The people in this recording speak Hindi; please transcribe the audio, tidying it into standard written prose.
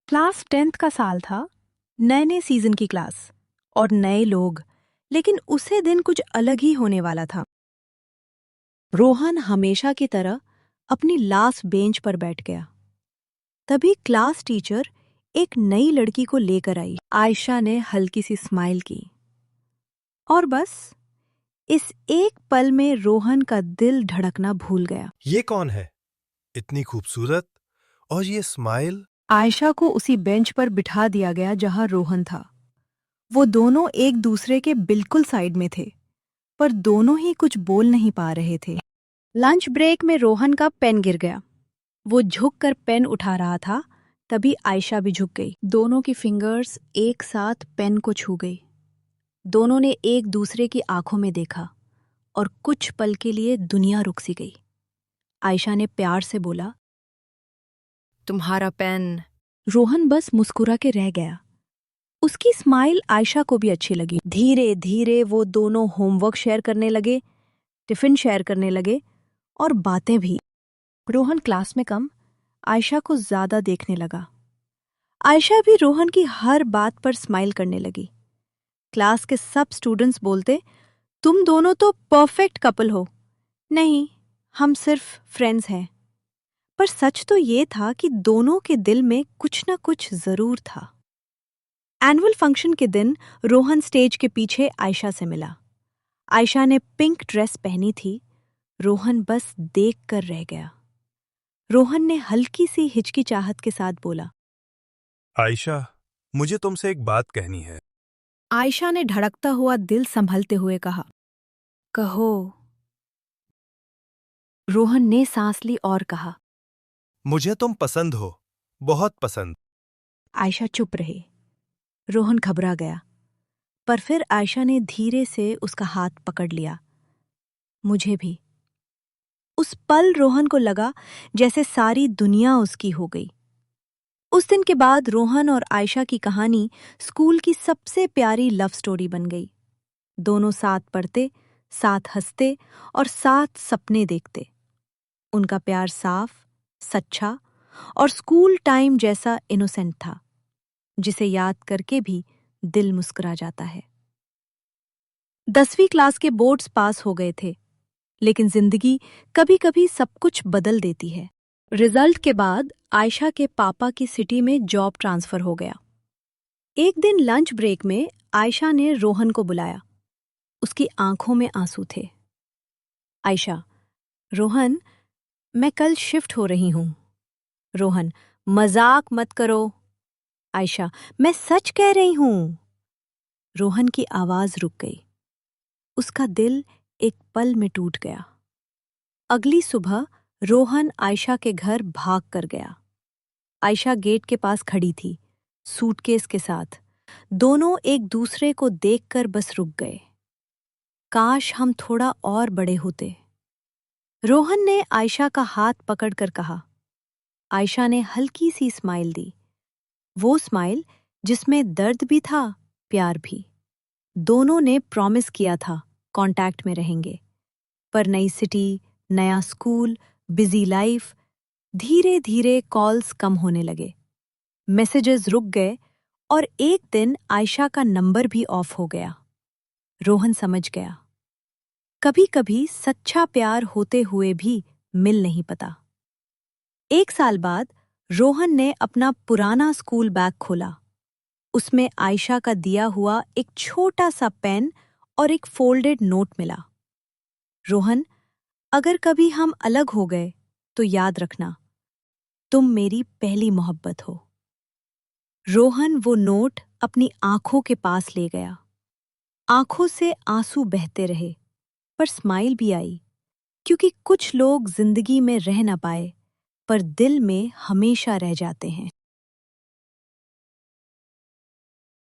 क्लास 10th का साल था। नए नए सीजन की क्लास और नए लोग, लेकिन उसे दिन कुछ अलग ही होने वाला था। रोहन हमेशा की तरह अपनी लास्ट बेंच पर बैठ गया। तभी क्लास टीचर एक नई लड़की को लेकर आई। आयशा ने हल्की सी स्माइल की और बस इस एक पल में रोहन का दिल धड़कना भूल गया। ये कौन है? इतनी खूबसूरत और ये स्माइल। आयशा को उसी बेंच पर बिठा दिया गया जहां रोहन था। वो दोनों एक दूसरे के बिल्कुल साइड में थे, पर दोनों ही कुछ बोल नहीं पा रहे थे। लंच ब्रेक में रोहन का पेन गिर गया। वो झुक कर पेन उठा रहा था, तभी आयशा भी झुक गई। दोनों की फिंगर्स एक साथ पेन को छू गई। दोनों ने एक दूसरे की आंखों में देखा और कुछ पल के लिए दुनिया रुक सी गई। आयशा ने प्यार से बोला, तुम्हारा पेन। रोहन बस मुस्कुरा के रह गया। उसकी स्माइल आयशा को भी अच्छी लगी। धीरे धीरे वो दोनों होमवर्क शेयर करने लगे, टिफिन शेयर करने लगे और बातें भी। रोहन क्लास में कम, आयशा को ज्यादा देखने लगा। आयशा भी रोहन की हर बात पर स्माइल करने लगी। क्लास के सब स्टूडेंट्स बोलते, तुम दोनों तो परफेक्ट कपल हो। नहीं, हम सिर्फ फ्रेंड्स हैं। पर सच तो ये था कि दोनों के दिल में कुछ ना कुछ जरूर था। एनुअल फंक्शन के दिन रोहन स्टेज के पीछे आयशा से मिला। आयशा ने पिंक ड्रेस पहनी थी। रोहन बस देख कर रह गया। रोहन ने हल्की सी हिचकिचाहट के साथ बोला, आयशा, मुझे तुमसे एक बात कहनी है। आयशा ने धड़कता हुआ दिल संभलते हुए कहा, कहो। रोहन ने सांस ली और कहा, मुझे तुम पसंद हो, बहुत पसंद। आयशा चुप रही। रोहन घबरा गया, पर फिर आयशा ने धीरे से उसका हाथ पकड़ लिया। मुझे भी। उस पल रोहन को लगा जैसे सारी दुनिया उसकी हो गई। उस दिन के बाद रोहन और आयशा की कहानी स्कूल की सबसे प्यारी लव स्टोरी बन गई। दोनों साथ पढ़ते, साथ हंसते और साथ सपने देखते। उनका प्यार साफ, सच्चा और स्कूल टाइम जैसा इनोसेंट था, जिसे याद करके भी दिल मुस्कुरा जाता है। 10वीं क्लास के बोर्ड्स पास हो गए थे, लेकिन जिंदगी कभी कभी सब कुछ बदल देती है। रिजल्ट के बाद आयशा के पापा की सिटी में जॉब ट्रांसफर हो गया। एक दिन लंच ब्रेक में आयशा ने रोहन को बुलाया। उसकी आंखों में आंसू थे। आयशा, रोहन, मैं कल शिफ्ट हो रही हूं। रोहन, मजाक मत करो। आयशा, मैं सच कह रही हूं। रोहन की आवाज रुक गई। उसका दिल एक पल में टूट गया। अगली सुबह रोहन आयशा के घर भाग कर गया। आयशा गेट के पास खड़ी थी, सूटकेस के साथ। दोनों एक दूसरे को देखकर बस रुक गए। काश हम थोड़ा और बड़े होते। रोहन ने आयशा का हाथ पकड़कर कहा। आयशा ने हल्की सी स्माइल दी, वो स्माइल जिसमें दर्द भी था, प्यार भी। दोनों ने प्रॉमिस किया था कांटेक्ट में रहेंगे। पर नई सिटी, नया स्कूल, बिजी लाइफ, धीरे धीरे कॉल्स कम होने लगे, मैसेजेस रुक गए और एक दिन आयशा का नंबर भी ऑफ हो गया। रोहन समझ गया, कभी कभी सच्चा प्यार होते हुए भी मिल नहीं पता। 1 साल बाद रोहन ने अपना पुराना स्कूल बैग खोला। उसमें आयशा का दिया हुआ एक छोटा सा पेन और एक फोल्डेड नोट मिला। रोहन, अगर कभी हम अलग हो गए तो याद रखना, तुम मेरी पहली मोहब्बत हो। रोहन वो नोट अपनी आंखों के पास ले गया। आंखों से आंसू बहते रहे, पर स्माइल भी आई, क्योंकि कुछ लोग जिंदगी में रह ना पाए, पर दिल में हमेशा रह जाते हैं।